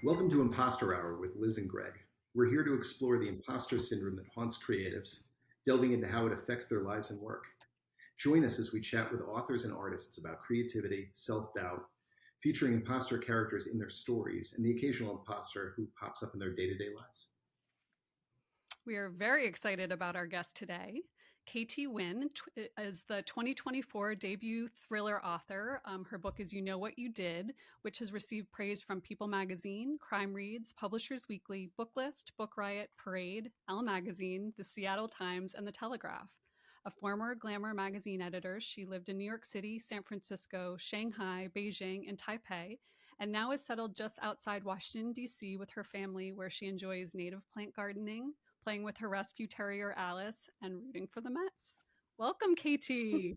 Welcome to Imposter Hour with Liz and Greg. We're here to explore the imposter syndrome that haunts creatives, delving into how it affects their lives and work. Join us as we chat with authors and artists about creativity, self-doubt, featuring imposter characters in their stories, and the occasional imposter who pops up in their day-to-day lives. We are very excited about our guest today. KT Nguyen is the 2024 debut thriller author. Her book is You Know What You Did, which has received praise from People Magazine, Crime Reads, Publishers Weekly, Booklist, Book Riot, Parade, Elle Magazine, The Seattle Times, and The Telegraph. A former Glamour magazine editor, she lived in New York City, San Francisco, Shanghai, Beijing, and Taipei, and now is settled just outside Washington, D.C. with her family, where she enjoys native plant gardening, playing with her rescue terrier, Alice, and rooting for the Mets. Welcome, KT.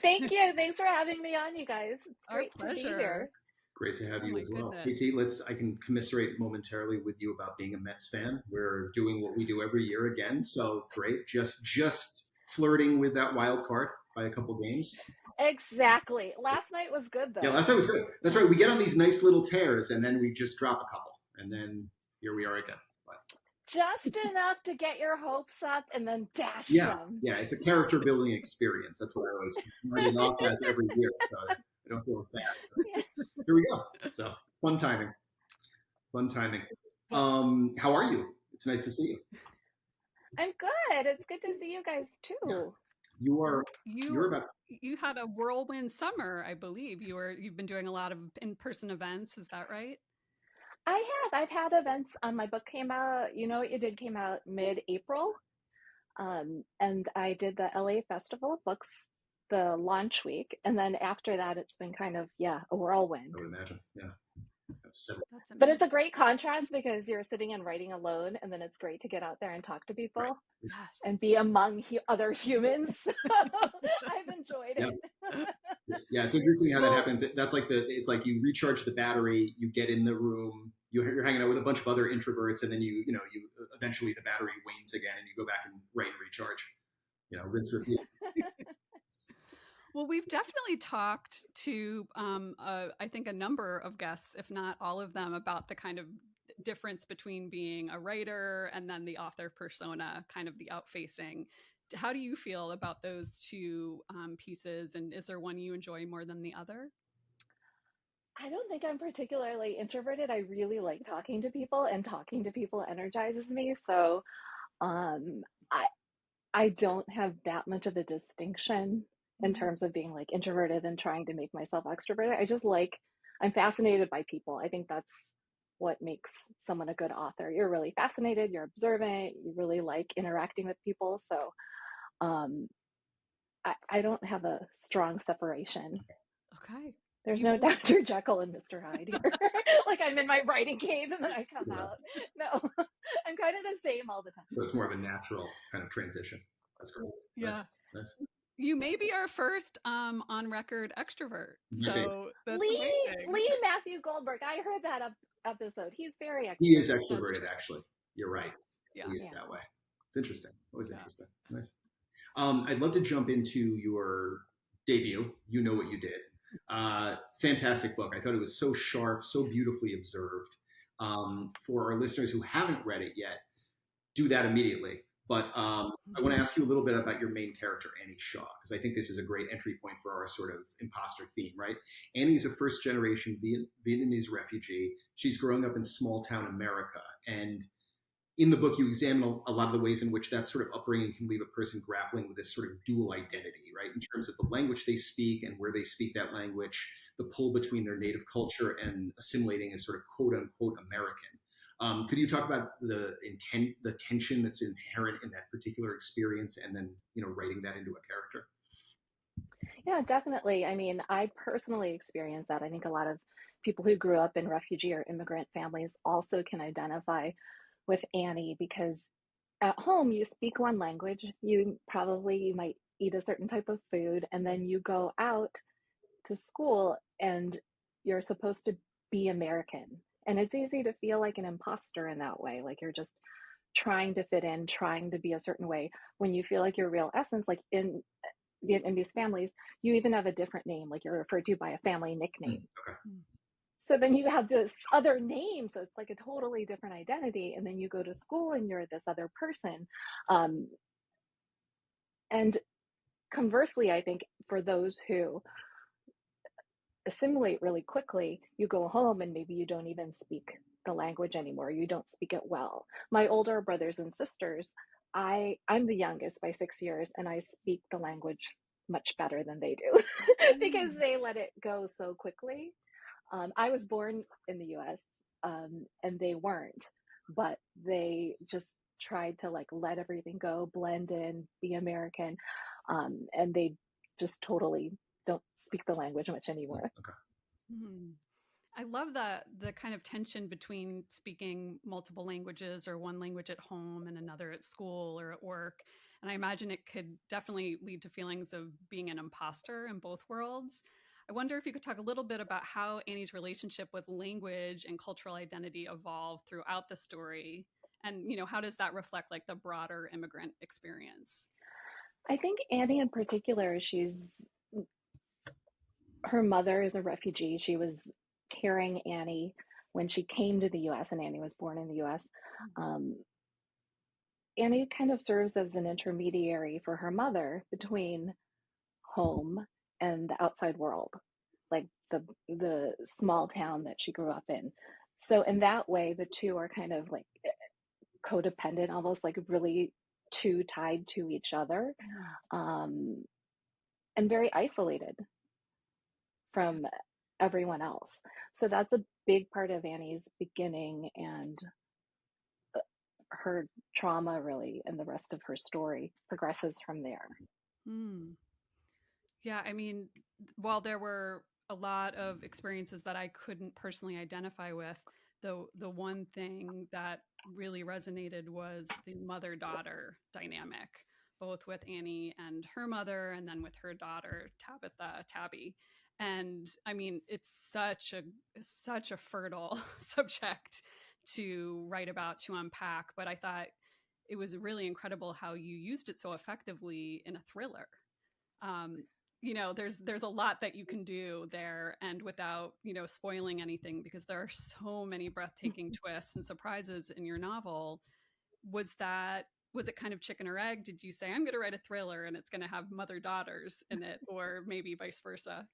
Thank you. Thanks for having me on, you guys. It's great Our pleasure. to be here. Great to have you as well. Goodness. KT, I can commiserate momentarily with you about being a Mets fan. We're doing what we do every year again, so great. Just flirting with that wild card by a couple games. Exactly. Last night was good, though. Yeah, last night was good. That's right. We get on these nice little tears, and then we just drop a couple, and then here we are again. But just enough to get your hopes up and then dash them. Yeah, it's a character building experience. That's what I always run off as every year, so I don't feel bad. Here we go. So fun timing. How are you? It's nice to see you. I'm good. It's good to see you guys too. Yeah. You had a whirlwind summer, I believe. You've been doing a lot of in-person events. Is that right? I have. I've had events. My book came out. You Know What You Did came out mid-April, and I did the LA Festival of Books, the launch week, and then after that, it's been kind of a whirlwind. I would imagine, yeah. But it's a great contrast because you're sitting and writing alone, and then it's great to get out there and talk to people, right, and be among other humans. I've enjoyed it. Yeah, it's interesting how that happens. That's like it's like you recharge the battery, you get in the room, you're hanging out with a bunch of other introverts, and then you eventually the battery wanes again, and you go back and write and recharge. Rinse, repeat. Well, we've definitely talked to, I think, a number of guests, if not all of them, about the kind of difference between being a writer and then the author persona, kind of the out-facing. How do you feel about those two pieces? And is there one you enjoy more than the other? I don't think I'm particularly introverted. I really like talking to people, and talking to people energizes me. So I don't have that much of a distinction in terms of being like introverted and trying to make myself extroverted. I'm fascinated by people. I think that's what makes someone a good author. You're really fascinated, you're observant, you really like interacting with people. So I don't have a strong separation. Okay. There's no Dr. Jekyll and Mr. Hyde here. Like I'm in my writing cave and then I come out. No, I'm kind of the same all the time. So it's more of a natural kind of transition. That's great. Yeah. Nice. You may be our first on record extrovert. So that's amazing. Lee Matthew Goldberg. I heard that episode. He's very extroverted. He is extroverted, actually. You're right. Yeah. He is that way. It's interesting. It's always interesting. Nice. I'd love to jump into your debut, You Know What You Did. Fantastic book. I thought it was so sharp, so beautifully observed. For our listeners who haven't read it yet, do that immediately. But I want to ask you a little bit about your main character, Annie Shaw, because I think this is a great entry point for our sort of imposter theme, right? Annie's a first-generation Vietnamese refugee. She's growing up in small-town America. And in the book, you examine a lot of the ways in which that sort of upbringing can leave a person grappling with this sort of dual identity, right? In terms of the language they speak and where they speak that language, the pull between their native culture and assimilating as sort of quote-unquote American. Could you talk about the tension that's inherent in that particular experience, and then writing that into a character? Yeah, definitely. I mean, I personally experienced that. I think a lot of people who grew up in refugee or immigrant families also can identify with Annie, because at home you speak one language, you might eat a certain type of food, and then you go out to school and you're supposed to be American. And it's easy to feel like an imposter in that way. Like you're just trying to fit in, trying to be a certain way, when you feel like your real essence, like in Vietnamese families, you even have a different name, like you're referred to by a family nickname. Okay. So then you have this other name, so it's like a totally different identity, and then you go to school and you're this other person. Um, and conversely, I think for those who assimilate really quickly, you go home and maybe you don't even speak the language anymore. You don't speak it well. My older brothers and sisters, I'm the youngest by 6 years, and I speak the language much better than they do because Mm. they let it go so quickly. I was born in the US, and they weren't, but they just tried to like let everything go, blend in, be American, and they just totally don't speak the language much anymore. Okay. Mm. I love the kind of tension between speaking multiple languages or one language at home and another at school or at work. And I imagine it could definitely lead to feelings of being an imposter in both worlds. I wonder if you could talk a little bit about how Annie's relationship with language and cultural identity evolved throughout the story. And, how does that reflect like the broader immigrant experience? I think Annie in particular, her mother is a refugee. She was carrying Annie when she came to the US, and Annie was born in the US. Um, Annie kind of serves as an intermediary for her mother between home and the outside world, like the small town that she grew up in. So in that way, the two are kind of like codependent, almost like really two tied to each other, Mm. um, and very isolated Yeah. from everyone else. So that's a big part of Annie's beginning and her trauma, really, and the rest of her story progresses from there. Mm. Yeah, I mean, while there were a lot of experiences that I couldn't personally identify with, the one thing that really resonated was the mother-daughter dynamic, both with Annie and her mother, and then with her daughter Tabby. And I mean, it's such a fertile subject to write about, to unpack. But I thought it was really incredible how you used it so effectively in a thriller. um, there's a lot that you can do there, and without spoiling anything, because there are so many breathtaking twists and surprises in your novel. Was it kind of chicken or egg? Did you say, I'm going to write a thriller and it's going to have mother daughters in it, or maybe vice versa?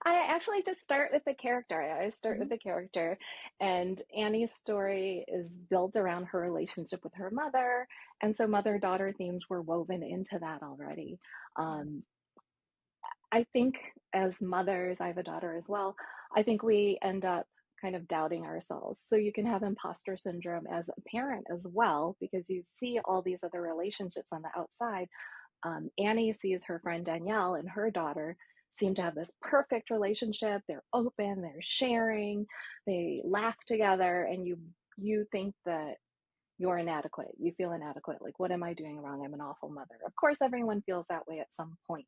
I actually just start with the character. I always start with Mm-hmm. the character. And Annie's story is built around her relationship with her mother. And so mother daughter themes were woven into that already. Yeah. Um, I think as mothers, I have a daughter as well, I think we end up kind of doubting ourselves. So you can have imposter syndrome as a parent as well, because you see all these other relationships on the outside. Annie sees her friend Danielle and her daughter seem to have this perfect relationship. They're open, they're sharing, they laugh together, and you think that you're inadequate. You feel inadequate. Like, what am I doing wrong? I'm an awful mother. Of course, everyone feels that way at some point.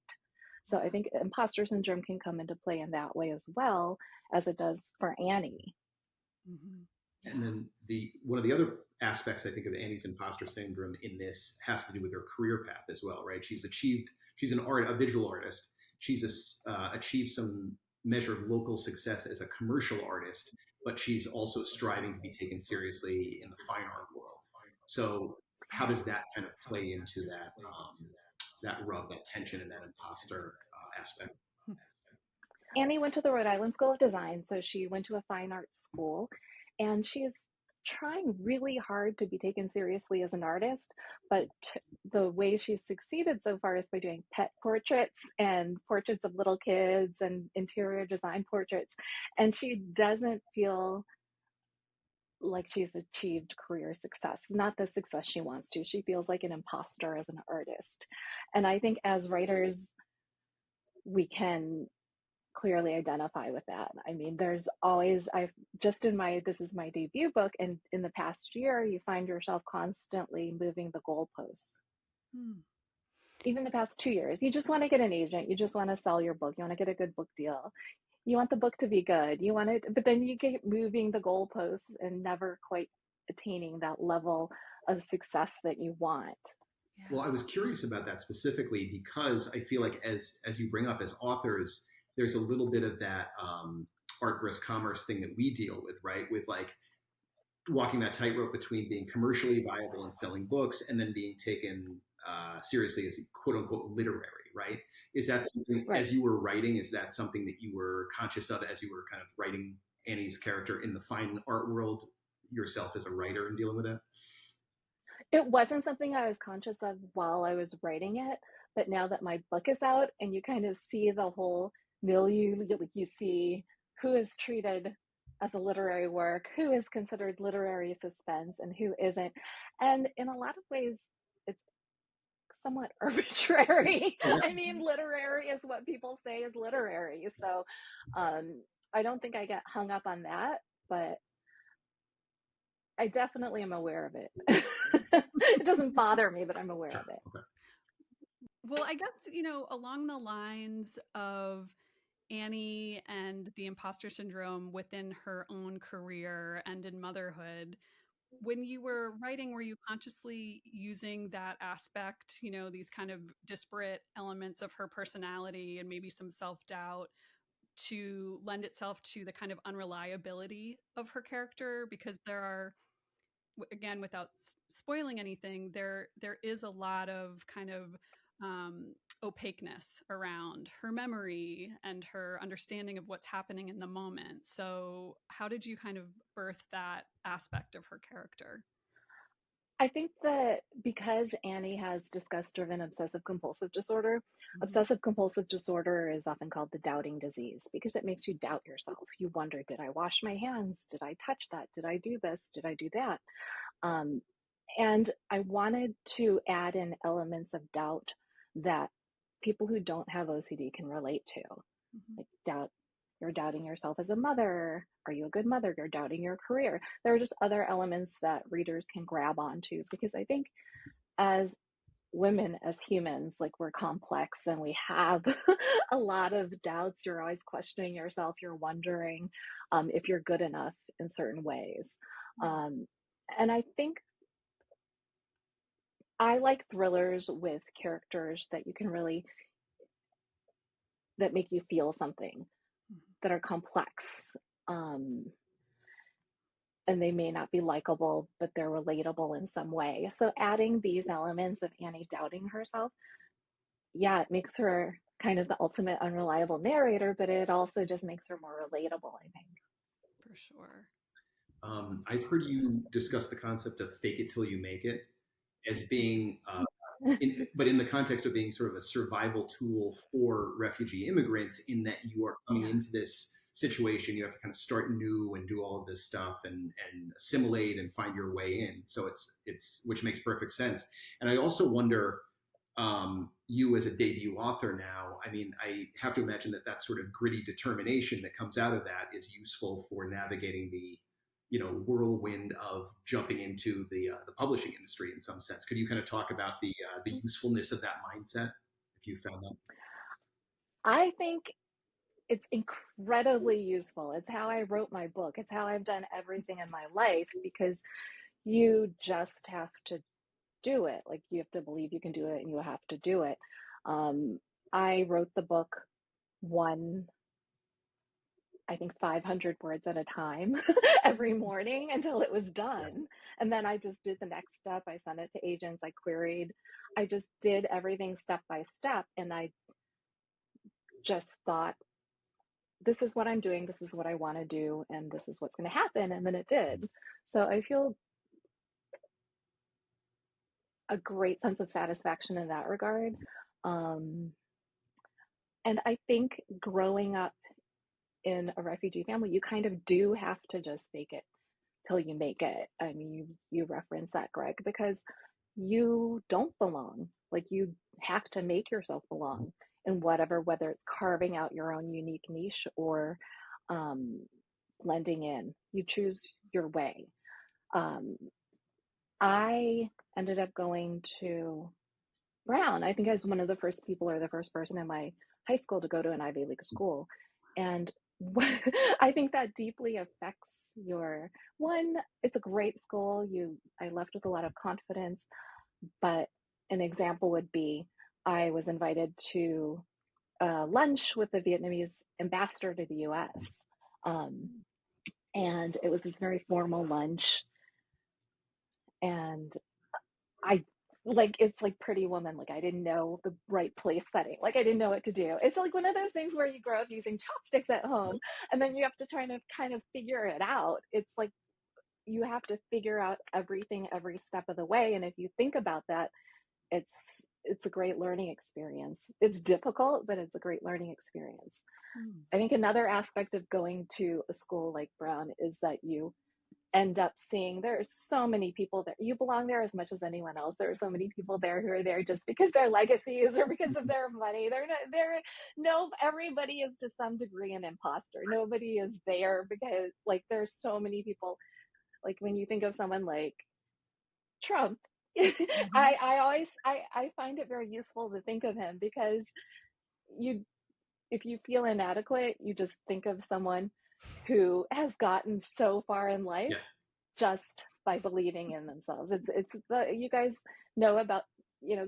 So I Yeah. think imposter syndrome can come into play in that way as well as it does for Annie. Mm-hmm. And Yeah. then the one of the other aspects I think of Annie's imposter syndrome in this has to do with her career path as well, right? She's a visual artist. Achieved some measure of local success as a commercial artist, but she's also striving to be taken seriously in the fine art world. So how Yeah. does that kind of play into that rub, that tension, and that imposter aspect? Annie went to the Rhode Island School of Design, so she went to a fine arts school, and she is trying really hard to be taken seriously as an artist. But the way she's succeeded so far is by doing pet portraits and portraits of little kids and interior design portraits. And she doesn't feel like she's achieved career success, not the success she wants to. She feels like an imposter as an artist. And I think as writers, we can clearly identify with that. I mean, there's always, I've just in my, this is my debut book, and in the past year, you find yourself constantly moving the goalposts. Hmm. Even the past 2 years, you just want to get an agent, you just want to sell your book, you want to get a good book deal, you want the book to be good, you want it, but then you get moving the goalposts and never quite attaining that level of success that you want. Yeah. Well, I was curious about that specifically because I feel like as you bring up as authors, there's a little bit of that art versus commerce thing that we deal with, right? With like walking that tightrope between being commercially viable and selling books and then being taken seriously as quote unquote literary, right? Is that something, Right. as you were writing, is that something that you were conscious of as you were kind of writing Annie's character in the fine art world yourself as a writer and dealing with that? It wasn't something I was conscious of while I was writing it, but now that my book is out and you kind of see the whole milieu, you see who is treated as a literary work, who is considered literary suspense, and who isn't. And in a lot of ways, it's somewhat arbitrary. Oh, I mean, literary is what people say is literary. So I don't think I get hung up on that, but I definitely am aware of it. It doesn't bother me, but I'm aware sure. of it. Okay. Well, I guess, along the lines of Annie and the imposter syndrome within her own career and in motherhood, when you were writing, were you consciously using that aspect, these kind of disparate elements of her personality and maybe some self-doubt to lend itself to the kind of unreliability of her character? Because there are, again, without spoiling anything, there is a lot of kind of opaqueness around her memory and her understanding of what's happening in the moment. So how did you kind of birth that aspect of her character? I think that because Annie has discussed driven obsessive compulsive disorder, Mm-hmm. obsessive compulsive disorder is often called the doubting disease because it makes you doubt yourself. You wonder, did I wash my hands? Did I touch that? Did I do this? Did I do that? Um, and I wanted to add in elements of doubt that people who don't have OCD can relate to. Mm-hmm. Like doubt, you're doubting yourself as a mother. Are you a good mother? You're doubting your career. There are just other elements that readers can grab onto because I think as women, as humans, like we're complex and we have a lot of doubts. You're always questioning yourself. You're wondering if you're good enough in certain ways. Um, and I think I like thrillers with characters that you can really, that make you feel something, that are complex. Um, and they may not be likable, but they're relatable in some way. So adding these elements of Annie doubting herself, yeah, it makes her kind of the ultimate unreliable narrator, but it also just makes her more relatable, I think. For sure. I've heard you discuss the concept of fake it till you make it as being but in the context of being sort of a survival tool for refugee immigrants, in that you are coming Yeah. into this situation, you have to kind of start new and do all of this stuff and assimilate and find your way in. So it's which makes perfect sense. And I also wonder, you as a debut author now, I mean, I have to imagine that that sort of gritty determination that comes out of that is useful for navigating the whirlwind of jumping into the publishing industry in some sense. Could you kind of talk about the usefulness of that mindset, if you found that? I think it's incredibly useful. It's how I wrote my book. It's how I've done everything in my life because you just have to do it. Like you have to believe you can do it and you have to do it. Um, I wrote the book one, I think 500 words at a time every morning until it was Yeah. done. And then I just did the next step. I sent it to agents, I queried. I just did everything step by step. And I just thought, this is what I'm doing, this is what I want to do, and this is what's going to happen. And then it did. So I feel a great sense of satisfaction in that regard. Um, and I think growing up in a refugee family, you kind of do have to just fake it till you make it. I mean, you reference that, Greg, because you don't belong. Like you have to make yourself belong in whatever, whether it's carving out your own unique niche or um, blending in. You choose your way. Um, I ended up going to Brown. I think I was one of the first people or the first person in my high school to go to an Ivy League school. And I think that deeply affects your one, it's a great school. I left with a lot of confidence, but an example would be I was invited to lunch with the Vietnamese ambassador to the US. And it was this very formal lunch. And I like, it's like Pretty Woman. Like, I didn't know the right place setting. Like, I didn't know what to do. It's like one of those things where you grow up using chopsticks at home, and then you have to try to kind of figure it out. It's like you have to figure out everything every step of the way. And if you think about that, it's it's a great learning experience. It's difficult, but it's a great learning experience. I think another aspect of going to a school like Brown is that you end up seeing there are so many people there. You belong there as much as anyone else. There are so many people there who are there just because their legacies or because of their money. They're not there. No, everybody is to some degree an imposter. Nobody is there because like there's so many people. Like when you think of someone like Trump, I find it very useful to think of him because you if you feel inadequate, you just think of someone who has gotten so far in life Yeah. just by believing in themselves. You guys know about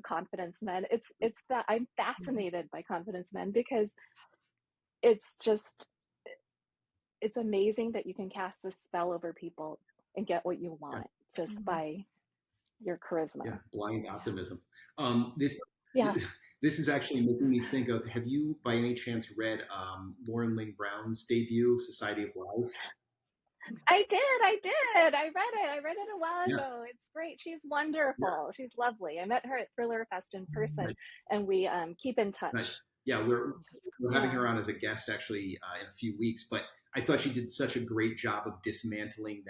confidence men. It's that I'm fascinated by confidence men because it's just it's amazing that you can cast this spell over people and get what you want just by your charisma. Yeah, blind optimism. This Yeah. this is actually making me think of. Have you, by any chance, read Lauren Ling Brown's debut, Society of Lies? I read it a while Yeah, ago. It's great. She's wonderful. yeah, She's lovely. I met her at Thriller Fest in person, nice, and we keep in touch. nice. Yeah, we're having Yeah. her on as a guest actually in a few weeks. But I thought she did such a great job of dismantling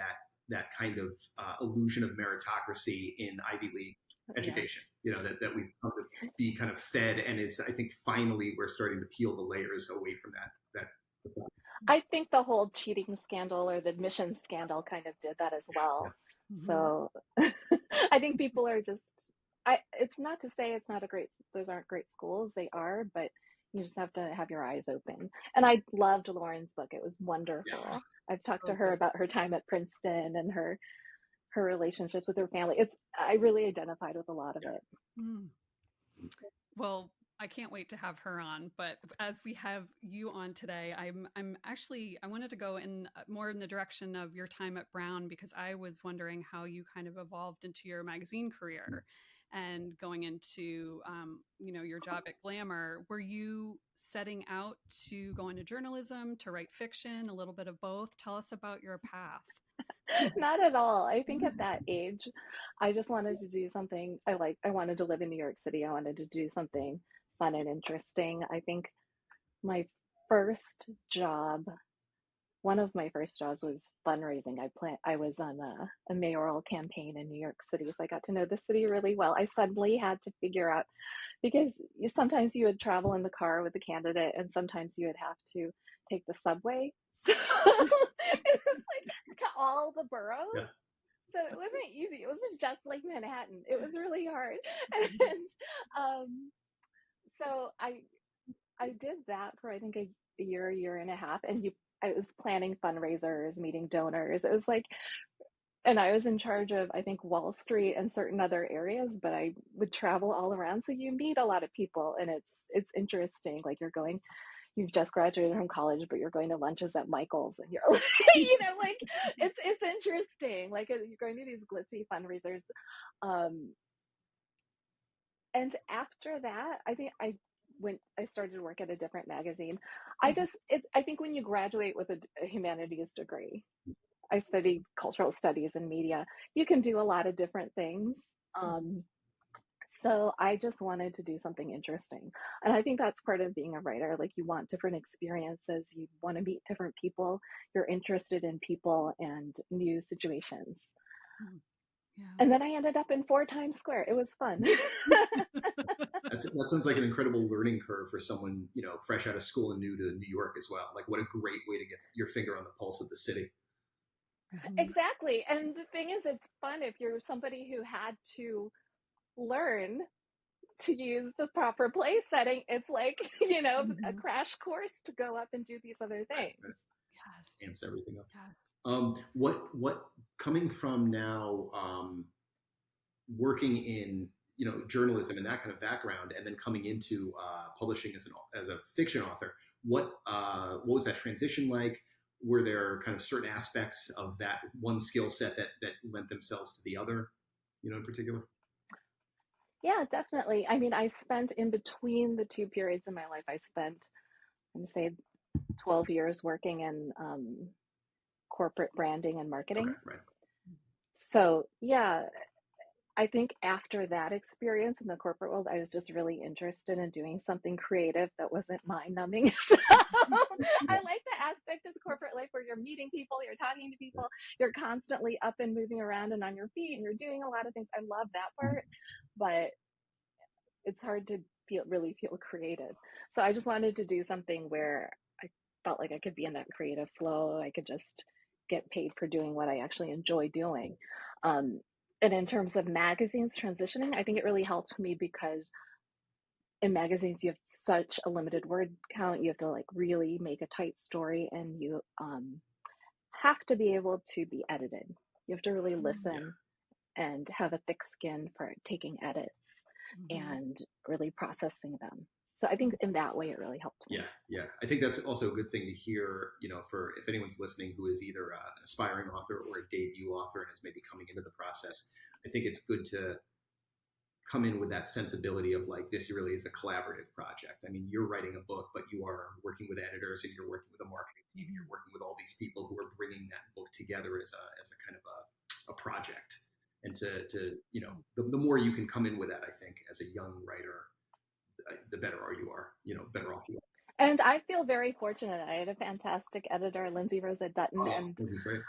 that kind of illusion of meritocracy in Ivy League education. You know that we've come to be kind of fed, and is I think finally we're starting to peel the layers away from that. I think the whole cheating scandal or the admissions scandal kind of did that as well. So I think people are just it's not to say it's not those aren't great schools. They are, but you just have to have your eyes open. And I loved Lauren's book. It was wonderful. Yeah. I've talked to her about her time at Princeton and her relationships with her family. I really identified with a lot of it. Well, I can't wait to have her on. But as we have you on today, I'm actually I wanted to go in more in the direction of your time at Brown because I was wondering how you kind of evolved into your magazine career and going into your job at Glamour. Were you setting out to go into journalism, to write fiction, a little bit of both? Tell us about your path. Not at all. I think at that age, I just wanted to do something I wanted to live in New York City. I wanted to do something fun and interesting. I think my first job, one of my first jobs was fundraising. I was on a mayoral campaign in New York City, so I got to know the city really well. I suddenly had to figure out because sometimes you would travel in the car with the candidate, and sometimes you would have to take the subway. It was like to all the boroughs. Yeah. So it wasn't easy. It wasn't just like Manhattan. It was really hard. And so I did that for I think a year and a half, and I was planning fundraisers, meeting donors. It was like, and I was in charge of I think Wall Street and certain other areas, but I would travel all around. So you meet a lot of people, and it's interesting. Like you've just graduated from college, but you're going to lunches at Michael's, and you're like it's interesting. Like you're going to these glitzy fundraisers. And after that, I think I started to work at a different magazine. I think when you graduate with a humanities degree, I studied cultural studies and media, you can do a lot of different things. So I just wanted to do something interesting. And I think that's part of being a writer. Like you want different experiences, you want to meet different people, you're interested in people and new situations. Yeah. And then I ended up in 4 Times Square. It was fun. That sounds like an incredible learning curve for someone, fresh out of school and new to New York as well. Like what a great way to get your finger on the pulse of the city. Exactly. And the thing is, it's fun if you're somebody who had to learn to use the proper place setting. It's like, a crash course to go up and do these other things. Right. Yes. Amps everything up. Yes. What coming from now, working in, journalism and that kind of background, and then coming into publishing as a fiction author, what was that transition like? were there kind of certain aspects of that one skill set that lent themselves to the other, in particular? Yeah, definitely. I mean, I spent in between the two periods in my life, I spent, I'm going to say, 12 years working in corporate branding and Okay, marketing. right. So, yeah, I think after that experience in the corporate world, I was just really interested in doing something creative that wasn't mind numbing. So I like the aspect of the corporate life where you're meeting people, you're talking to people, you're constantly up and moving around and on your feet, and you're doing a lot of things. I love that part, but it's hard to really feel creative. So I just wanted to do something where I felt like I could be in that creative flow. I could just get paid for doing what I actually enjoy doing. Um, and in terms of magazines transitioning, I think it really helped me because in magazines you have such a limited word count. You have to like really make a tight story, and you have to be able to be edited. You have to really listen and have a thick skin for taking edits and really processing them. So I think in that way it really helped me. Yeah. I think that's also a good thing to hear, for if anyone's listening who is either an aspiring author or a debut author and is maybe coming into the process. I think it's good to come in with that sensibility of like, this really is a collaborative project. I mean, you're writing a book, but you are working with editors and you're working with a marketing team. You're working with all these people who are bringing that book together as a kind of a project. And to the more you can come in with that, I think, as a young writer, the better you are, better off you are. And I feel very fortunate. I had a fantastic editor, Lindsay Rosa Dutton, and This is great.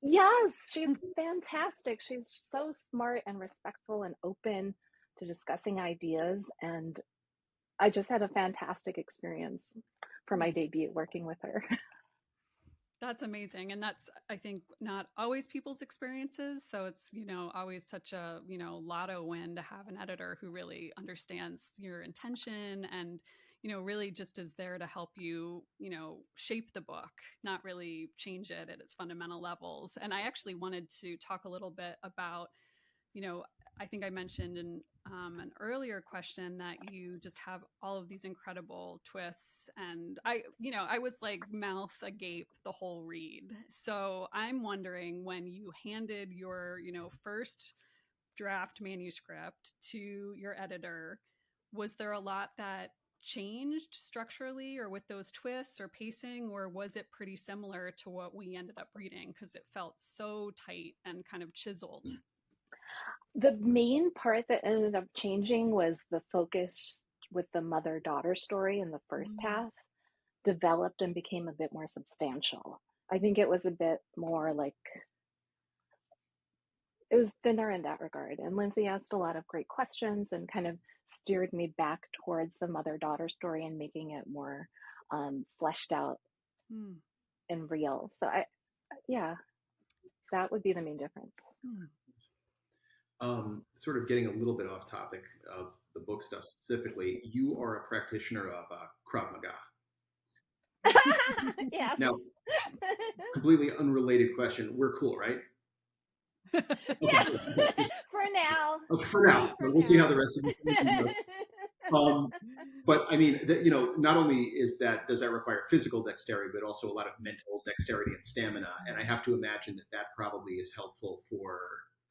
yes, she's fantastic. She's so smart and respectful and open to discussing ideas. And I just had a fantastic experience for my debut working with her. That's amazing. And that's, I think, not always people's experiences. So it's, always such a, lotto win to have an editor who really understands your intention and, really just is there to help you, shape the book, not really change it at its fundamental levels. And I actually wanted to talk a little bit about, I think I mentioned in an earlier question that you just have all of these incredible twists, and I was like mouth agape the whole read. So I'm wondering, when you handed your, first draft manuscript to your editor, was there a lot that changed structurally or with those twists or pacing, or was it pretty similar to what we ended up reading because it felt so tight and kind of chiseled? The main part that ended up changing was the focus with the mother-daughter story in the first half developed and became a bit more substantial. I think it was a bit more like, it was thinner in that regard. And Lindsay asked a lot of great questions and kind of steered me back towards the mother-daughter story and making it more fleshed out and real. So that would be the main difference. Sort of getting a little bit off topic of the book stuff specifically, you are a practitioner of Krav Maga. Yes. Now, completely unrelated question. We're cool, right? Okay. Yeah. For now. Okay, for now. We'll see how the rest of this goes. But I mean, not only does that require physical dexterity, but also a lot of mental dexterity and stamina. And I have to imagine that probably is helpful for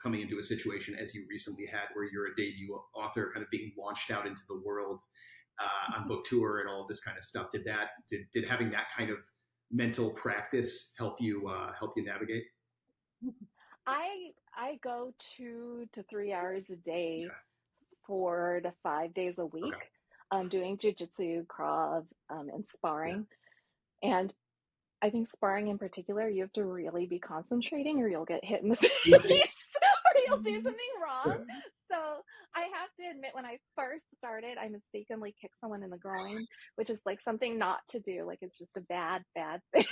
coming into a situation as you recently had, where you're a debut author, kind of being launched out into the world on book tour and all of this kind of stuff. Did having that kind of mental practice help you navigate? I go 2 to 3 hours a day, 4 to 5 days a week, doing jujitsu, Krav, and sparring. And I think sparring in particular, you have to really be concentrating or you'll get hit in the face or you'll do something wrong. So I have to admit, when I first started, I mistakenly kicked someone in the groin, which is like something not to do. Like, it's just a bad thing.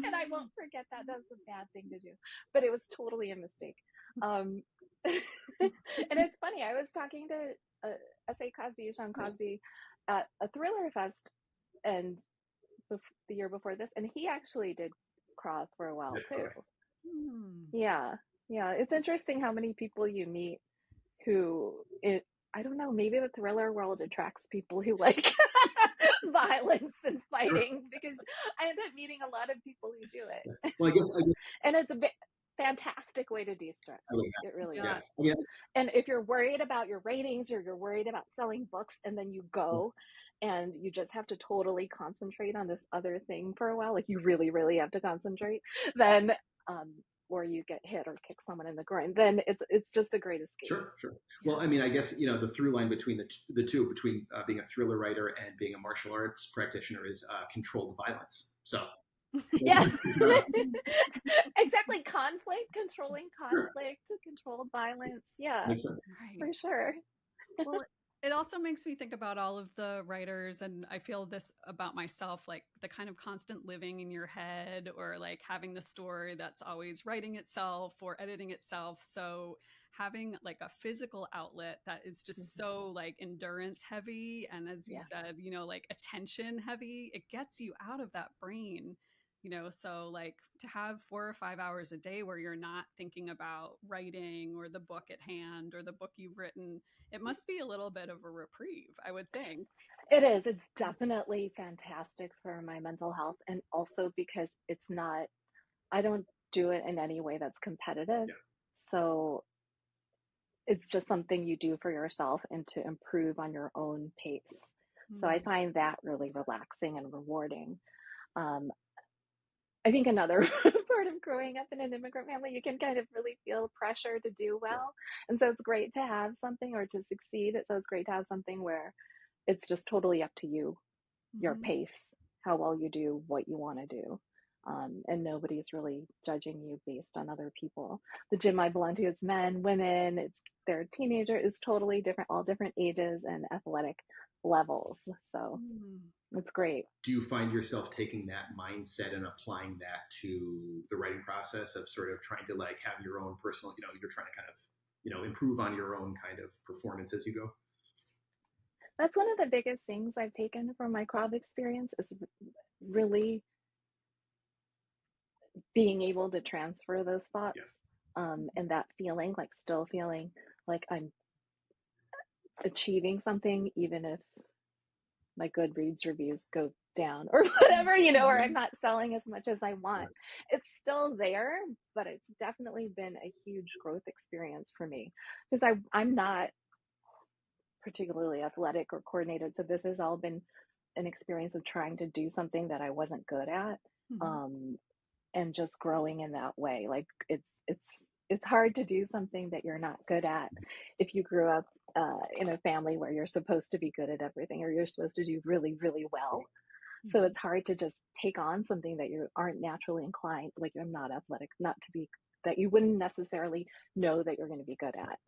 And I won't forget that. That's a bad thing to do. But it was totally a mistake. And it's funny. I was talking to S.A. Cosby, Sean Cosby, at a Thriller Fest, and the year before this, and he actually did Krav for a while too. Yeah. It's interesting how many people you meet who I don't know, maybe the thriller world attracts people who like violence and Sure. fighting because I end up meeting a lot of people who do Yeah. it. Well, I guess And it's a fantastic way to de-stress. I would It really yeah. Yeah. is. I mean, And if you're worried about your ratings or you're worried about selling books and then you yeah, go and you just have to totally concentrate on this other thing for a while, like you really, really have to concentrate, then or you get hit or kick someone in the groin, then it's just a great escape. sure, sure. Yeah. Well, I mean, I guess the through line between the two, between being a thriller writer and being a martial arts practitioner, is controlled violence. So, Yeah. uh, Exactly. Conflict, controlling sure, conflict, controlled violence. Yeah, makes sense. Right. for sure. Well, it also makes me think about all of the writers, and I feel this about myself, like the kind of constant living in your head, or like having the story that's always writing itself or editing itself. So having like a physical outlet that is just Mhm. so like endurance heavy, and as you Yeah. said, like attention heavy, it gets you out of that brain. So like to have 4 or 5 hours a day where you're not thinking about writing or the book at hand or the book you've written, it must be a little bit of a reprieve, I would think. It is. It's definitely fantastic for my mental health. And also because it's not, I don't do it in any way that's competitive. Yeah, So it's just something you do for yourself and to improve on your own pace. So I Mm. find that really relaxing and rewarding. Um, I think another part of growing up in an immigrant family, you can kind of really feel pressure to do sure. well. And so it's great to have something or to succeed. So it's great to have something where it's just totally up to you, your Hmm. pace, how well you do what you want to do. And nobody's really judging you based on other people. The gym I belong to, it's men, women, they're teenager, it's totally different, all different ages and athletic levels. So Mm. it's great. Do you find yourself taking that mindset and applying that to the writing process of sort of trying to like have your own personal, you're trying to kind of, improve on your own kind of performance as you go? That's one of the biggest things I've taken from my crowd experience is really being able to transfer those Yeah. thoughts and that feeling, like still feeling like I'm achieving something, even if my Goodreads reviews go down or whatever, or I'm Mhm. not selling as much as I want. Right. It's still there, but it's definitely been a huge growth experience for me because I'm not particularly athletic or coordinated. So this has all been an experience of trying to do something that I wasn't good at. Mhm. Um, and just growing in that way. Like it's hard to do something that you're not good at if you grew up in a family where you're supposed to be good at everything or you're supposed to do really, really well. So Mhm. it's hard to just take on something that you aren't naturally inclined, like I'm not athletic, not to be that you wouldn't necessarily know that you're going to be good at.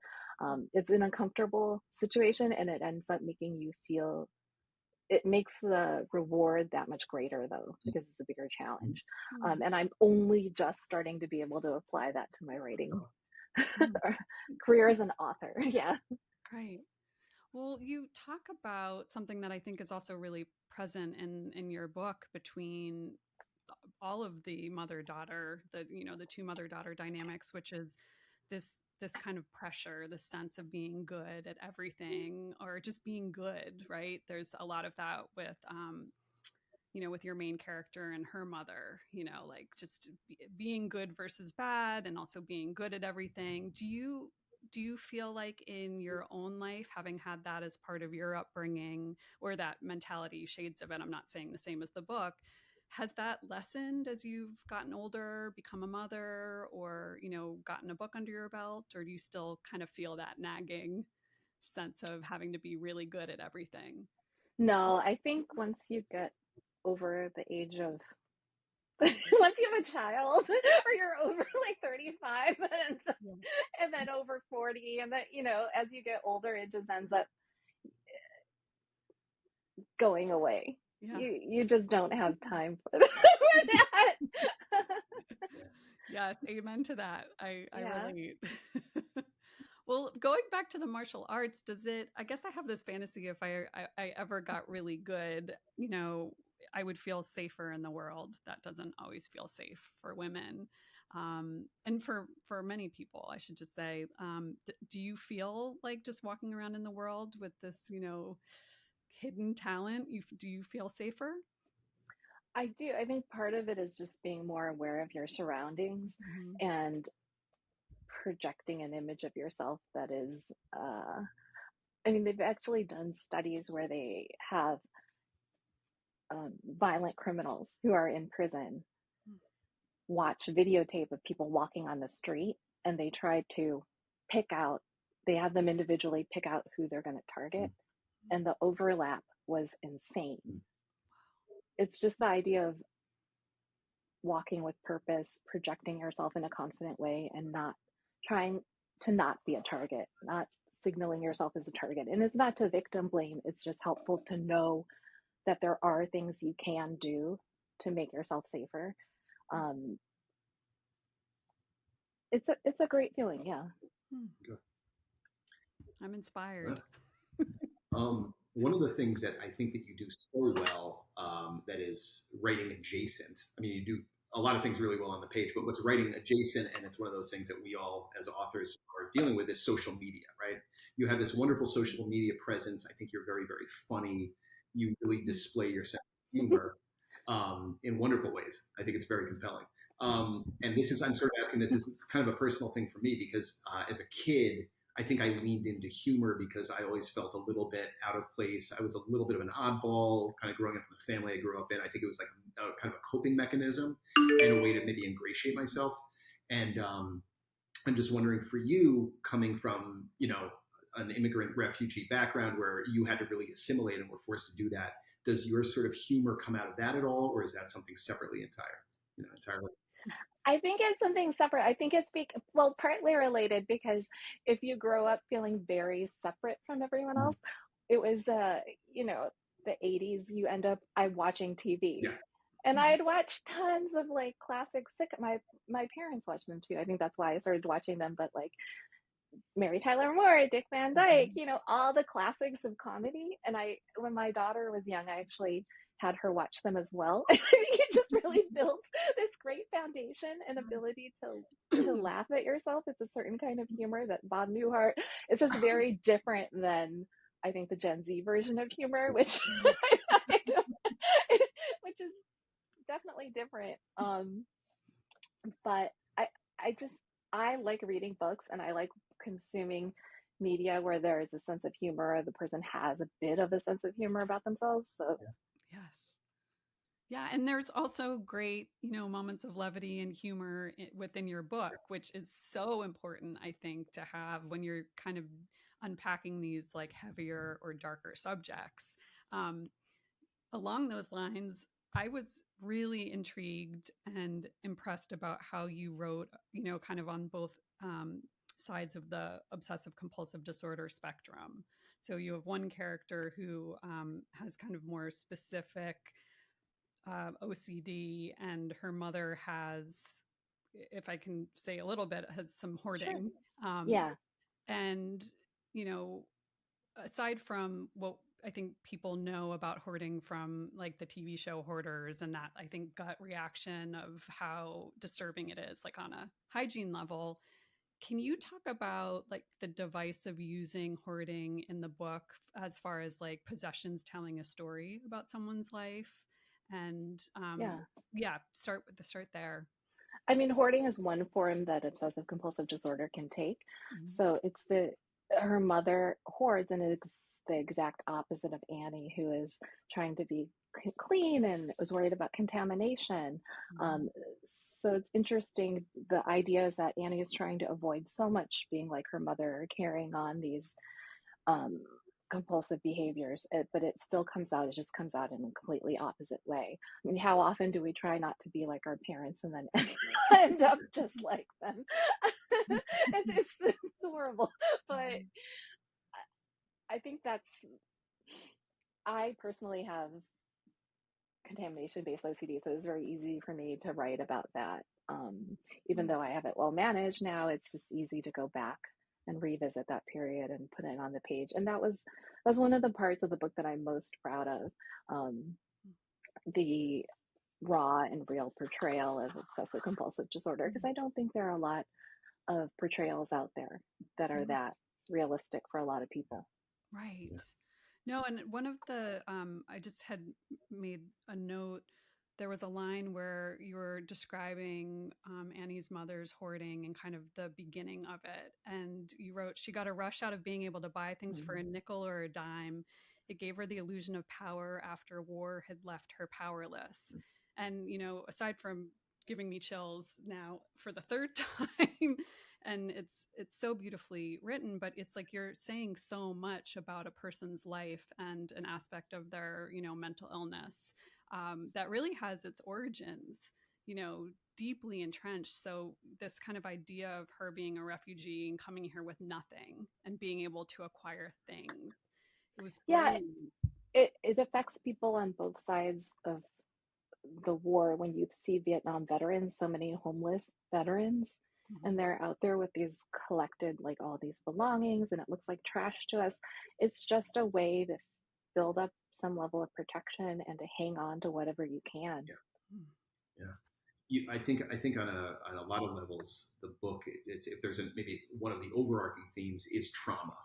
It's an uncomfortable situation and it ends up making you feel it makes the reward that much greater though because it's a bigger challenge Mm. and I'm only just starting to be able to apply that to my writing Oh, Mm. career as an author. Yeah. Right. Well, you talk about something that I think is also really present in your book between all of the mother daughter, the two mother daughter dynamics, which is this kind of pressure, this sense of being good at everything or just being good, right? There's a lot of that with your main character and her mother, like just being good versus bad and also being good at everything. Do you feel like in your own life, having had that as part of your upbringing or that mentality, shades of it, I'm not saying the same as the book, has that lessened as you've gotten older, become a mother, or, gotten a book under your belt? Or do you still kind of feel that nagging sense of having to be really good at everything? No, I think once you get over the age of once you have a child or you're over like 35 Yeah. and then over 40 and then as you get older it just ends up going away. Yeah. You just don't have time for that. Yes, amen to that. I Yeah. relate. Well, going back to the martial arts, I guess I have this fantasy if I ever got really good, I would feel safer in the world. That doesn't always feel safe for women. And for many people, I should just say, do you feel like just walking around in the world with this, hidden talent, do you feel safer? I do. I think part of it is just being more aware of your surroundings Mm-hmm. and projecting an image of yourself that is, I mean, they've actually done studies where they have violent criminals who are in prison watch videotape of people walking on the street, and they try to pick out, they have them individually pick out who they're going to target. And the overlap was insane. It's just the idea of walking with purpose, projecting yourself in a confident way, and not trying to not be a target, not signaling yourself as a target. And it's not to victim blame, it's just helpful to know that there are things you can do to make yourself safer. It's a great feeling, yeah. Good. I'm inspired. One of the things that I think that you do so well, that is writing adjacent. I mean, you do a lot of things really well on the page, but what's writing adjacent, and it's one of those things that we all as authors are dealing with, is social media, right? You have this wonderful social media presence. I think you're very, very funny. You really display your sense of humor in wonderful ways. I think it's very compelling. And this is, I'm sort of asking this as kind of a personal thing for me, because as a kid, I think I leaned into humor because I always felt a little bit out of place. I was a little bit of an oddball, kind of growing up in the family I grew up in. I think it was like a kind of a coping mechanism and a way to maybe ingratiate myself. And I'm just wondering, for you, coming from, you know, an immigrant refugee background where you had to really assimilate and were forced to do that, does your sort of humor come out of that at all, or is that something separately entirely? I think it's something separate. I think it's well, partly related, because if you grow up feeling very separate from everyone else, it was you know, the 80s, you end up watching TV. Yeah. And I'd watch tons of like classic my parents watched them too. I think that's why I started watching them, but like Mary Tyler Moore, Dick Van Dyke, you know, all the classics of comedy. And when my daughter was young, I actually had her watch them as well. I think it just really builds this great foundation and ability to laugh at yourself. It's a certain kind of humor that Bob Newhart, it's just very different than, I think, the Gen Z version of humor, which which is definitely different. But I like reading books, and I like consuming media where there is a sense of humor, or the person has a bit of a sense of humor about themselves. So Yes. Yeah, and there's also great, moments of levity and humor within your book, which is so important, I think, to have when you're kind of unpacking these like heavier or darker subjects. Along those lines, I was really intrigued and impressed about how you wrote, kind of on both sides of the obsessive compulsive disorder spectrum. So you have one character who has kind of more specific OCD, and her mother has, if I can say a little bit, has some hoarding. Sure. Yeah. And, aside from what I think people know about hoarding from like the TV show Hoarders, and that, I think, gut reaction of how disturbing it is, like on a hygiene level, can you talk about like the device of using hoarding in the book as far as like possessions telling a story about someone's life? And start there. I mean, hoarding is one form that obsessive compulsive disorder can take. Mm-hmm. So it's her mother hoards, and it's the exact opposite of Annie, who is trying to be clean and was worried about contamination. Mm-hmm. So it's interesting. The idea is that Annie is trying to avoid so much being like her mother, carrying on these compulsive behaviors, but it still comes out. It just comes out in a completely opposite way. I mean, how often do we try not to be like our parents and then end up just like them? it's horrible. But I think I personally have contamination-based OCD, so it's very easy for me to write about that. Even though I have it well managed now, it's just easy to go back and revisit that period and put it on the page. And that's one of the parts of the book that I'm most proud of. The raw and real portrayal of obsessive compulsive disorder, because I don't think there are a lot of portrayals out there that are that realistic for a lot of people. Right. No, and one of the, I just had made a note. There was a line where you were describing Annie's mother's hoarding and kind of the beginning of it. And you wrote, she got a rush out of being able to buy things for a nickel or a dime. It gave her the illusion of power after war had left her powerless. And, aside from giving me chills now for the third time, and it's so beautifully written, but it's like you're saying so much about a person's life and an aspect of their mental illness that really has its origins deeply entrenched. So this kind of idea of her being a refugee and coming here with nothing and being able to acquire things, it was Yeah, brilliant. it affects people on both sides of the war. When you see Vietnam veterans, so many homeless veterans, and Mhm. they're out there with these collected, like all these belongings, and it looks like trash to us. It's just a way to build up some level of protection and to hang on to whatever you can. Yeah, yeah. I think on a lot of levels, the book, it's, if there's maybe one of the overarching themes is trauma.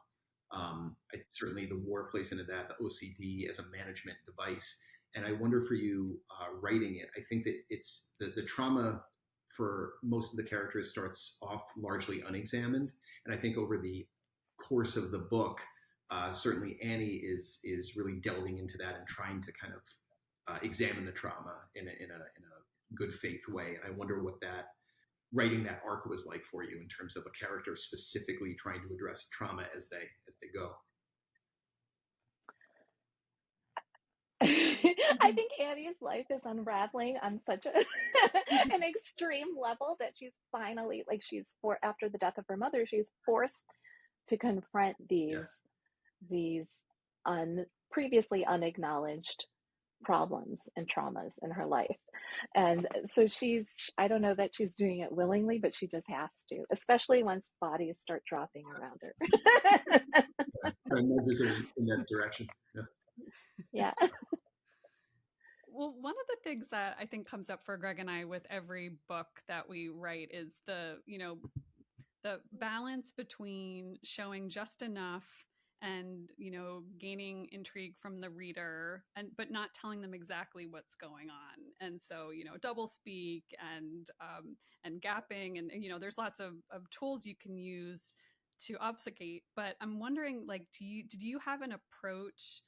Certainly the war plays into that, the OCD as a management device. And I wonder for you, writing it, I think that it's the trauma for most of the characters starts off largely unexamined. And I think over the course of the book, certainly Annie is really delving into that and trying to kind of examine the trauma in a good faith way. And I wonder what that writing that arc was like for you in terms of a character specifically trying to address trauma as they go. I think Annie's life is unraveling on such an extreme level that she's finally, like, after the death of her mother, she's forced to confront Yeah, these previously unacknowledged problems and traumas in her life. And so I don't know that she's doing it willingly, but she just has to, especially once bodies start dropping around her. and nudges in that direction. Yeah. Yeah. Well, one of the things that I think comes up for Greg and I with every book that we write is the balance between showing just enough and gaining intrigue from the reader, and but not telling them exactly what's going on. And so double speak and gapping, and there's lots of tools you can use to obfuscate. But I'm wondering, like, did you have an approach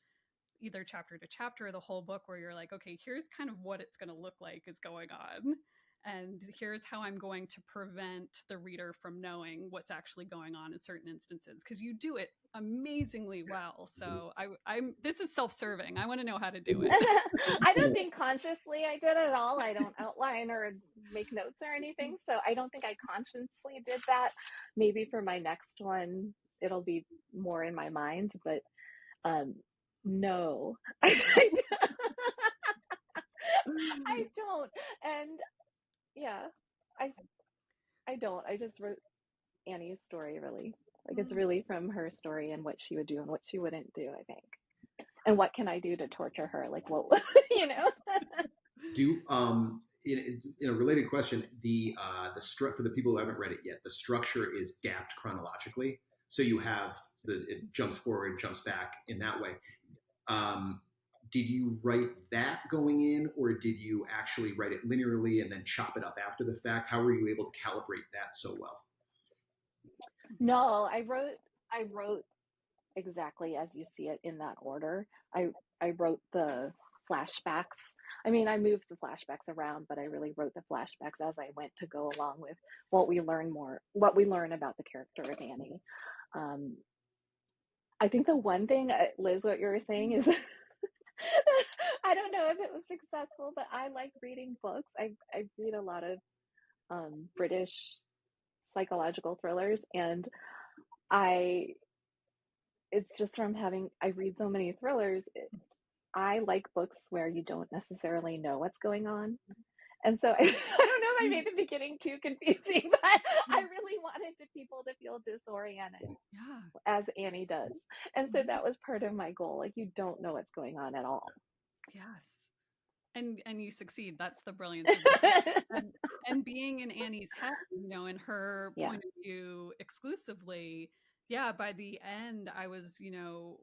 either chapter to chapter or the whole book where you're like, okay, here's kind of what it's going to look like is going on, and here's how I'm going to prevent the reader from knowing what's actually going on in certain instances, because you do it amazingly well. So I'm this is self-serving. I want to know how to do it. I don't think consciously I did it all. I don't outline or make notes or anything. So I don't think I consciously did that. Maybe for my next one, it'll be more in my mind, but um, no, I don't. And yeah, I, I don't. I just wrote Annie's story really. Like, it's really from her story and what she would do and what she wouldn't do, I think. And what can I do to torture her? Like, what, you know? Do in a related question, for the people who haven't read it yet, the structure is gapped chronologically, so you have it jumps forward, jumps back in that way. Um, did you write that going in, or did you actually write it linearly and then chop it up after the fact? How were you able to calibrate that so well? No, I wrote exactly as you see it in that order. I wrote the flashbacks. I mean, I moved the flashbacks around, but I really wrote the flashbacks as I went to go along with what we learn about the character of Annie. Um, I think the one thing, Liz, what you were saying is, I don't know if it was successful, but I like reading books. I read a lot of British psychological thrillers, and I it's just from having I read so many thrillers. I like books where you don't necessarily know what's going on. And so I don't know if I made the beginning too confusing, but I really wanted people to feel disoriented Yeah. as Annie does. And so that was part of my goal. Like, you don't know what's going on at all. Yes. And you succeed. That's the brilliance of the book. And being in Annie's head, in her Yeah. point of view exclusively, Yeah, by the end, I was,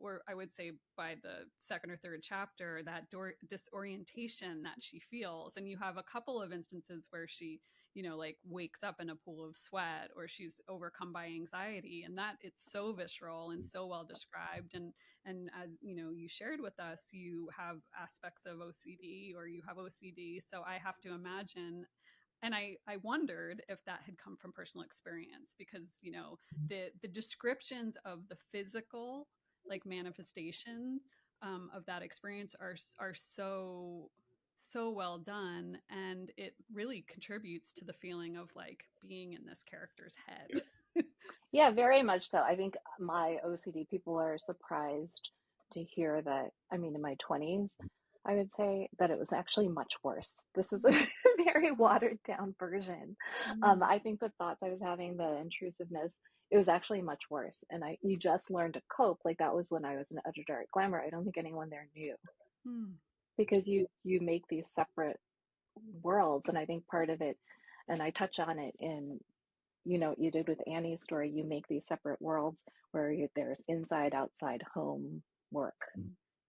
or I would say by the second or third chapter, that disorientation that she feels. And you have a couple of instances where she, like wakes up in a pool of sweat, or she's overcome by anxiety. And that it's so visceral and so well described. And as you shared with us, you have aspects of OCD, or you have OCD. So I have to imagine, and I wondered if that had come from personal experience, because the descriptions of the physical, like, manifestations of that experience are so well done, and it really contributes to the feeling of like being in this character's Yeah. head. Yeah, very much so. I think my OCD people are surprised to hear that, I mean, in my 20s, I would say that it was actually much worse. This is a very watered down version. Mm. I think the thoughts I was having, the intrusiveness, it was actually much worse. And you just learned to cope. Like that was when I was an editor at Glamour. I don't think anyone there knew, Mm. because you make these separate worlds. And I think part of it, and I touch on it in, what you did with Annie's story, you make these separate worlds where there's inside, outside, home, work.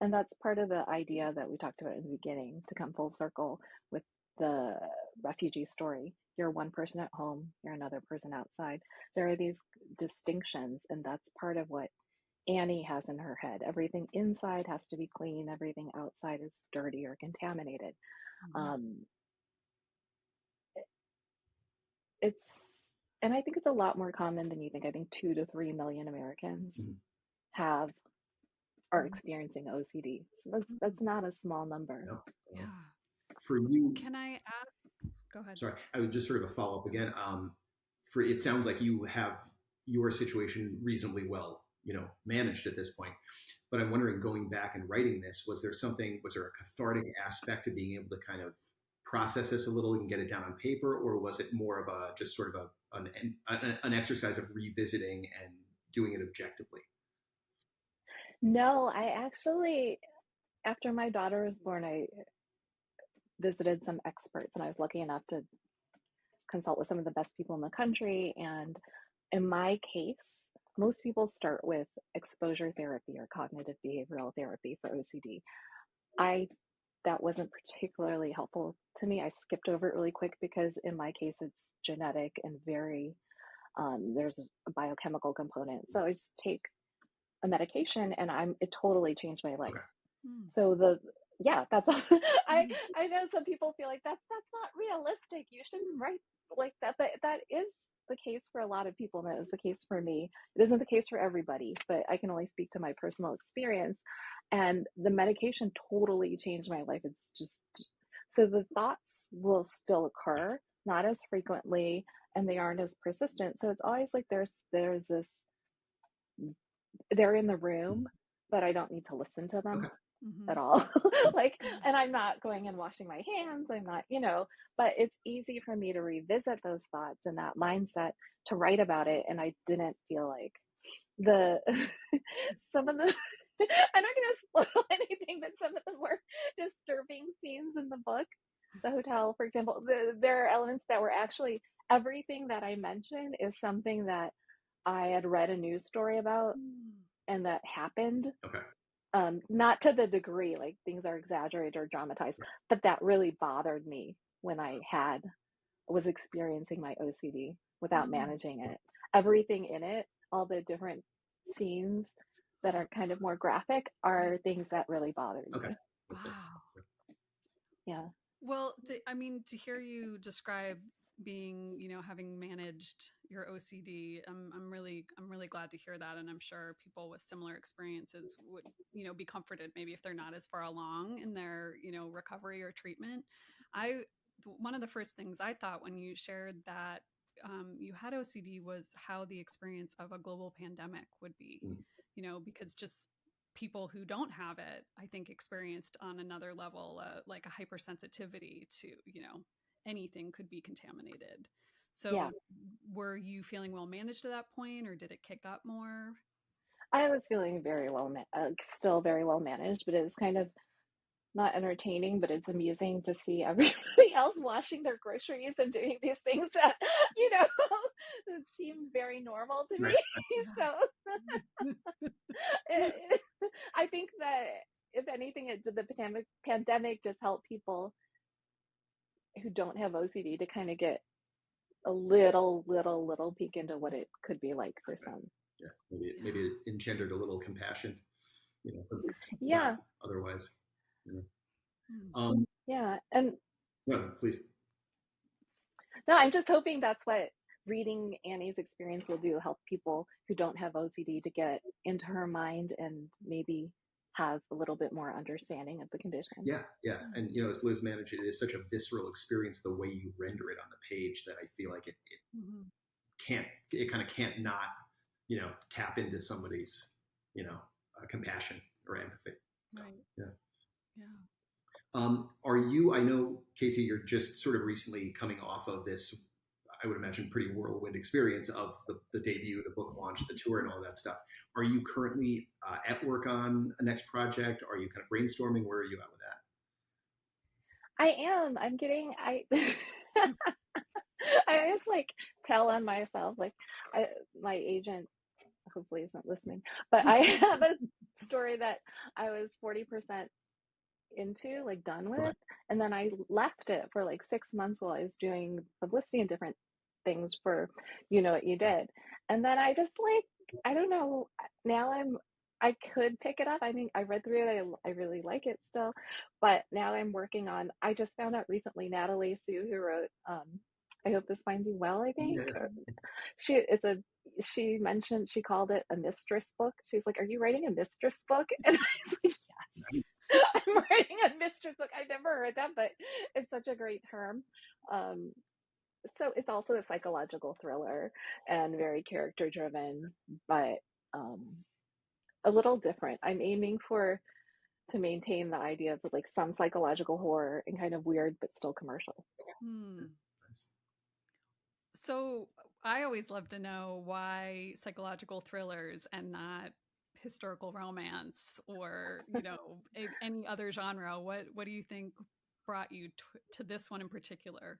And that's part of the idea that we talked about in the beginning, to come full circle with the refugee story. You're one person at home, you're another person outside. There are these distinctions, and that's part of what Annie has in her head. Everything inside has to be clean, everything outside is dirty or contaminated. Mhm. Um, it's and I think it's a lot more common than you think. I think 2 to 3 million Americans Mhm. have are Mhm. experiencing OCD. So that's Mhm. not a small number. No. Yeah. For you, Can I ask? Go ahead. sorry, I would just sort of a follow up again. For it sounds like you have your situation reasonably well, managed at this point. But I'm wondering, going back and writing this, was there a cathartic aspect to being able to kind of process this a little and get it down on paper, or was it more of a just sort of an exercise of revisiting and doing it objectively? No, I actually, after my daughter was born, I visited some experts, and I was lucky enough to consult with some of the best people in the country. And in my case, most people start with exposure therapy or cognitive behavioral therapy for OCD. I That wasn't particularly helpful to me. I skipped over it really quick because in my case it's genetic and very there's a biochemical component. So I just take a medication, and it totally changed my life. Okay. Mm. So yeah, that's all. I Mhm. I know some people feel like that's not realistic. You shouldn't write like that, but that is the case for a lot of people, and that is the case for me. It isn't the case for everybody, but I can only speak to my personal experience. And the medication totally changed my life. It's just, so the thoughts will still occur, not as frequently, and they aren't as persistent. So it's always like there's this, they're in the room, but I don't need to listen to them Okay. at Mhm. all. Like, and I'm not going and washing my hands. I'm not, but it's easy for me to revisit those thoughts and that mindset, to write about it. And I didn't feel like the, some of the, I'm not going to spoil anything, but some of the more disturbing scenes in the book, the hotel, for example, there are elements that were actually, everything that I mentioned is something that I had read a news story about Mm. and that happened, Okay. not to the degree like things are exaggerated or dramatized, Right. but that really bothered me when I was experiencing my OCD without Mm. managing it. Everything in it, all the different scenes that are kind of more graphic, Yeah. are things that really bothered Okay. me. Makes sense. Wow. Yeah. Well, I mean, to hear you describe being, having managed your OCD, I'm really glad to hear that, and I'm sure people with similar experiences would, be comforted, maybe if they're not as far along in their, recovery or treatment. I One of the first things I thought when you shared that you had OCD was how the experience of a global pandemic would be, Mm. because just people who don't have it, I think, experienced on another level, like a hypersensitivity to, anything could be contaminated. Yeah. So, were you feeling well managed at that point, or did it kick up more? I was feeling very well, still very well managed, but it was kind of not entertaining, but it's amusing to see everybody else washing their groceries and doing these things that, you know, that seem very normal to me. Right. So I think that if anything, the pandemic just helped people who don't have OCD to kind of get a little peek into what it could be like for Right. some. Yeah. Maybe it engendered a little compassion, not Yeah, otherwise. You know. Hmm. yeah. And No, please. no, I'm just hoping that's what reading Annie's experience will do, help people who don't have OCD to get into her mind and maybe have a little bit more understanding of the condition. Yeah, yeah, and as Liz managed it, is such a visceral experience the way you render it on the page that I feel like Mm-hmm. it kind of can't not tap into somebody's compassion or empathy. Right. Yeah. Yeah. Are you? I know, Katie, you're just sort of recently coming off of this, I would imagine, pretty whirlwind experience of the debut, the book launch, the tour, and all that stuff. Are you currently at work on a next project? Are you kind of brainstorming? Where are you at with that? I am. I'm getting. I always like tell on myself. Like, my agent hopefully isn't listening, but I have a story that I was 40% into, like done Okay. with, and then I left it for like 6 months while I was doing publicity and different things for You Know What You Did, and then I just like, I don't know, now I could pick it up. I mean, I read through it, I really like it still, but now I'm working on, I just found out recently, Natalie Sue, who wrote I Hope This Finds You Well, I think, Yeah. or she mentioned, she called it a mistress book. She's like, are you writing a mistress book? And I was like, yes. I'm writing a mistress book. I've never heard that, but it's such a great term. Um, so it's also a psychological thriller and very character driven, but um, a little different. I'm aiming for to maintain the idea of like some psychological horror and kind of weird, but still commercial. Hmm. Nice. So I always love to know why psychological thrillers and not historical romance or any other genre. What do you think brought you to this one in particular?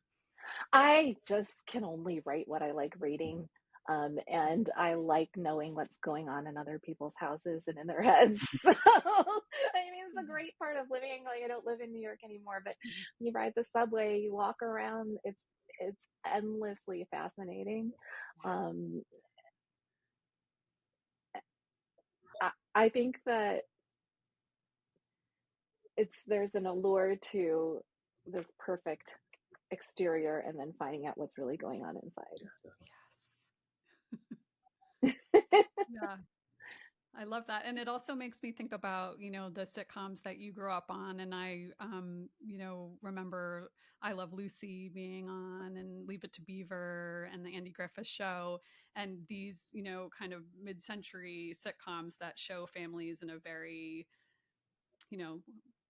I just can only write what I like reading. And I like knowing what's going on in other people's houses and in their heads. So, I mean, it's a great part of living. Like, I don't live in New York anymore, but you ride the subway, you walk around. It's endlessly fascinating. Um, I think that there's an allure to this perfect exterior, and then finding out what's really going on inside. Yes. Yeah. I love that. And it also makes me think about, the sitcoms that you grew up on. And I, remember I Love Lucy being on and Leave It to Beaver and the Andy Griffith Show. And these, kind of mid century sitcoms that show families in a very, you know,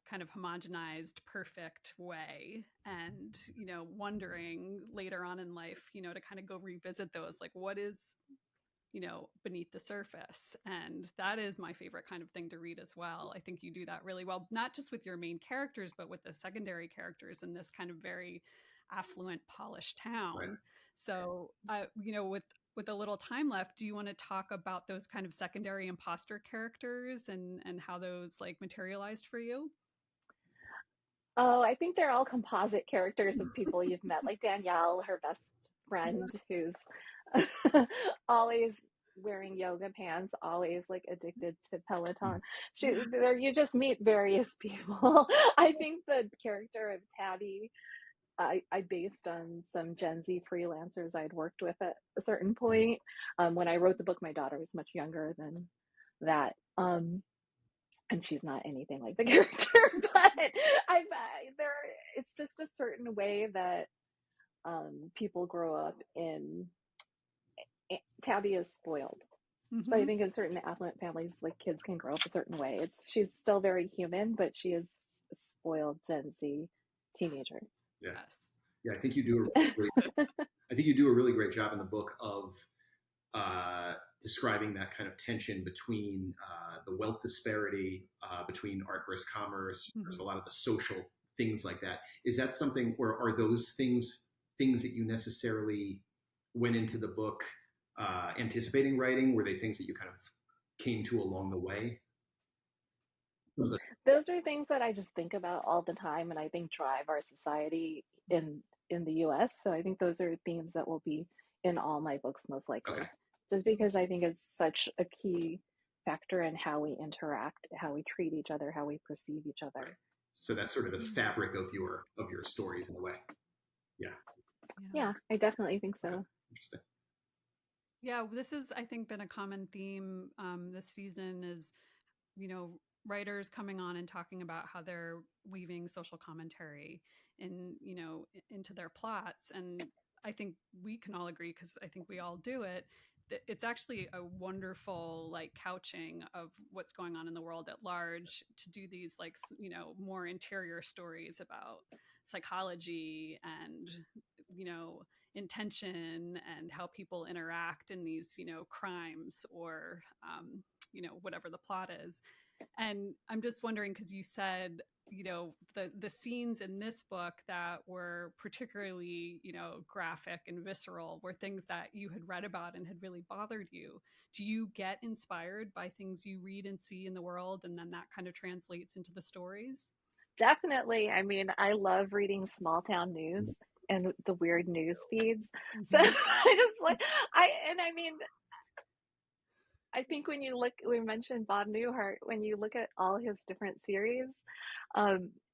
kind of homogenized, perfect way. And, wondering later on in life, to kind of go revisit those, like, what is beneath the surface. And that is my favorite kind of thing to read as well. I think you do that really well, not just with your main characters, but with the secondary characters in this kind of very affluent, polished town. Right. So, with a little time left, do you want to talk about those kind of secondary imposter characters and how those like materialized for you? Oh, I think they're all composite characters of people you've met, like Danielle, her best friend, who's always wearing yoga pants, always like addicted to Peloton. You just meet various people. I think the character of Tabby, I based on some Gen Z freelancers I'd worked with at a certain point. When I wrote the book, my daughter was much younger than that. And she's not anything like the character, but there. It's just a certain way that people grow up in. Tabby is spoiled, so I Mm-hmm. think in certain affluent families, like kids can grow up a certain way. She's still very human, but she is a spoiled Gen Z teenager. Yeah. Yes. Yeah. I think you do a really great job in the book of describing that kind of tension between the wealth disparity between art versus commerce. Mm-hmm. There's a lot of the social things like that. Is that something, or are those things that you necessarily went into the book anticipating writing? Were they things that you kind of came to along the way? Those are things that I just think about all the time, and I think drive our society in the U.S. So I think those are themes that will be in all my books most likely, Okay. just because I think it's such a key factor in how we interact, how we treat each other, how we perceive each other. So that's sort of the fabric of your stories in a way. Yeah, I definitely think so. Okay. Interesting. Yeah, this has, I think, been a common theme this season is, writers coming on and talking about how they're weaving social commentary into their plots. And I think we can all agree, because I think we all do it, that it's actually a wonderful couching of what's going on in the world at large, to do these more interior stories about psychology and intention and how people interact in these crimes or whatever the plot is. And I'm just wondering, because you said the scenes in this book that were particularly graphic and visceral were things that you had read about and had really bothered you. Do you get inspired by things you read and see in the world, and then that kind of translates into the stories? Definitely. I mean, I love reading small town news and the weird news feeds. So I mean, I think when you look, we mentioned Bob Newhart, when you look at all his different series,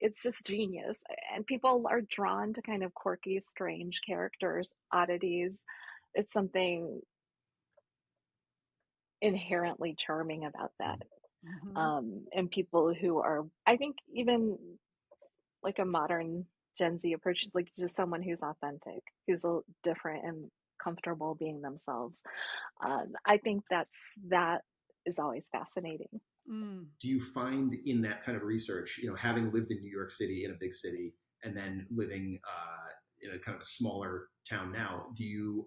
it's just genius. And people are drawn to kind of quirky, strange characters, oddities. It's something inherently charming about that. And people who are, I think, even like a modern Gen Z approach is like just someone who's authentic, who's different and comfortable being themselves. I think that is always fascinating. Do you find in that kind of research, having lived in New York City, in a big city, and then living in a kind of a smaller town now, do you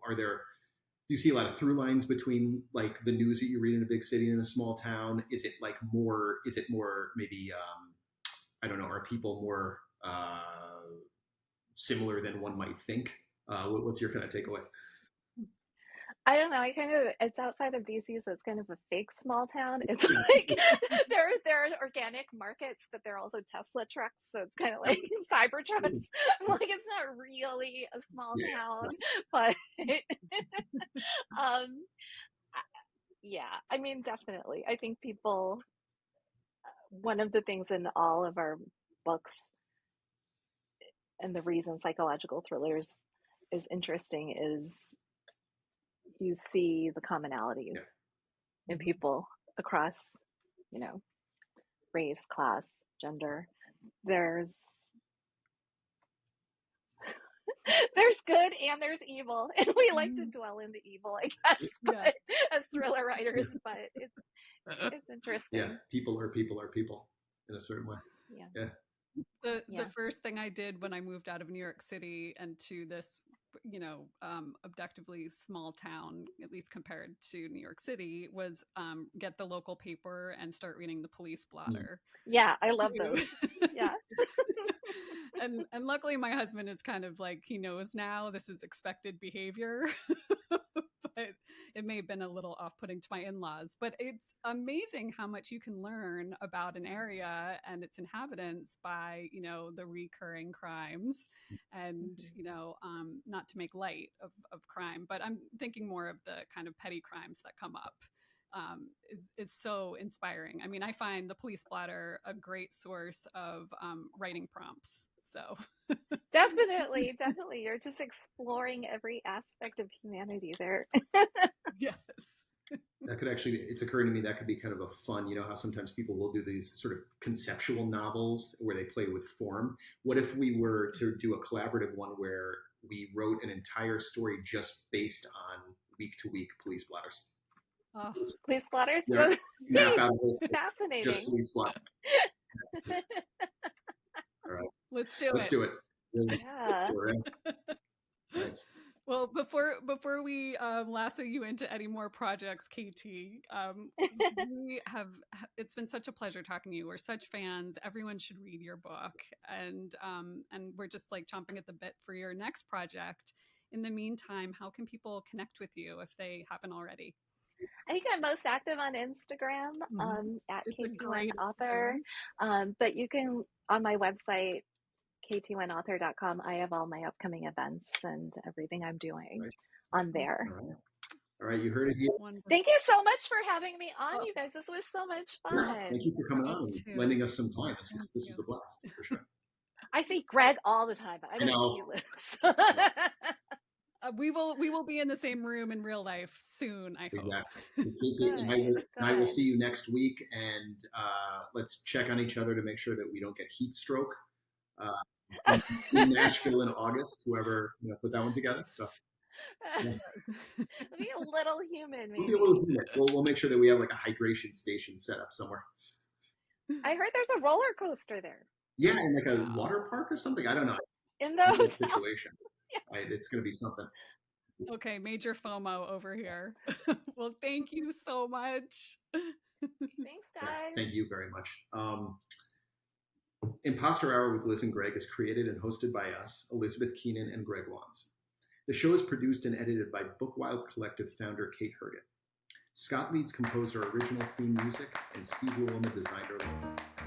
see a lot of through lines between like the news that you read in a big city and in a small town? Is it more maybe I don't know, are people more similar than one might think? What's your kind of takeaway? I don't know. It's outside of DC, so it's kind of a fake small town. It's like there are organic markets, but there are also Tesla trucks, so it's kind of like cyber trucks. Like it's not really a small town, but yeah. I mean, definitely. I think people. One of the things in all of our books, and the reason psychological thrillers is interesting, is you see the commonalities in people across, race, class, gender. There's good and there's evil, and we like to dwell in the evil, I guess, but as thriller writers. But it's interesting. Yeah, people are people in a certain way. Yeah. The first thing I did when I moved out of New York City and to this objectively small town, at least compared to New York City, was get the local paper and start reading the police blotter. Yeah, I love those. Yeah. and luckily my husband is kind of like, he knows now this is expected behavior. But it may have been a little off-putting to my in-laws. But it's amazing how much you can learn about an area and its inhabitants by, the recurring crimes, and, not to make light of crime, but I'm thinking more of the kind of petty crimes that come up. Is so inspiring. I mean, I find the police blotter a great source of writing prompts. So definitely you're just exploring every aspect of humanity there. Yes. That could actually, it's occurring to me, that could be kind of a fun, how sometimes people will do these sort of conceptual novels where they play with form. What if we were to do a collaborative one where we wrote an entire story just based on week to week police blotters? Oh. Police blotters? Map out a whole story, fascinating. just police blotters. All right. Let's do it. Yeah. Nice. Well, before we lasso you into any more projects, KT, we have. It's been such a pleasure talking to you. We're such fans. Everyone should read your book, and we're just like chomping at the bit for your next project. In the meantime, how can people connect with you if they haven't already? I think I'm most active on Instagram at It's a KT1 great author. Instagram. But you can, on my website, kt1author.com, I have all my upcoming events and everything I'm doing Right. on there. All right. All right. You heard it here. Wonderful. Thank you so much for having me on, Oh, you guys. This was so much Yes. Thank fun. you for coming us on and too. lending us some time. Thank This was you. a blast for sure. I see Greg all the time, but I I don't see know. you, Liz. Yeah, We will be in the same room in real life soon. I hope. exactly. And Good, I will good. see you next week, and let's check on each other to make sure that we don't get heat stroke in Nashville in August. Whoever put that one together. So yeah. Be a little human, We'll be a little maybe. humid. We'll make sure that we have like a hydration station set up somewhere. I heard there's a roller coaster there Yeah, in like a Wow. water park or something. I don't know. in the hotel. Situation. Yeah. It's going to be something. Okay, major FOMO over here. Well, thank you so much. Thanks, Yeah, guys. thank you very much. Imposter Hour with Liz and Greg is created and hosted by us, Elizabeth Keenan and Greg Wands. The show is produced and edited by Bookwild Collective founder Kate Herget. Scott Leeds composed our original theme music, and Steve Willema designed our logo.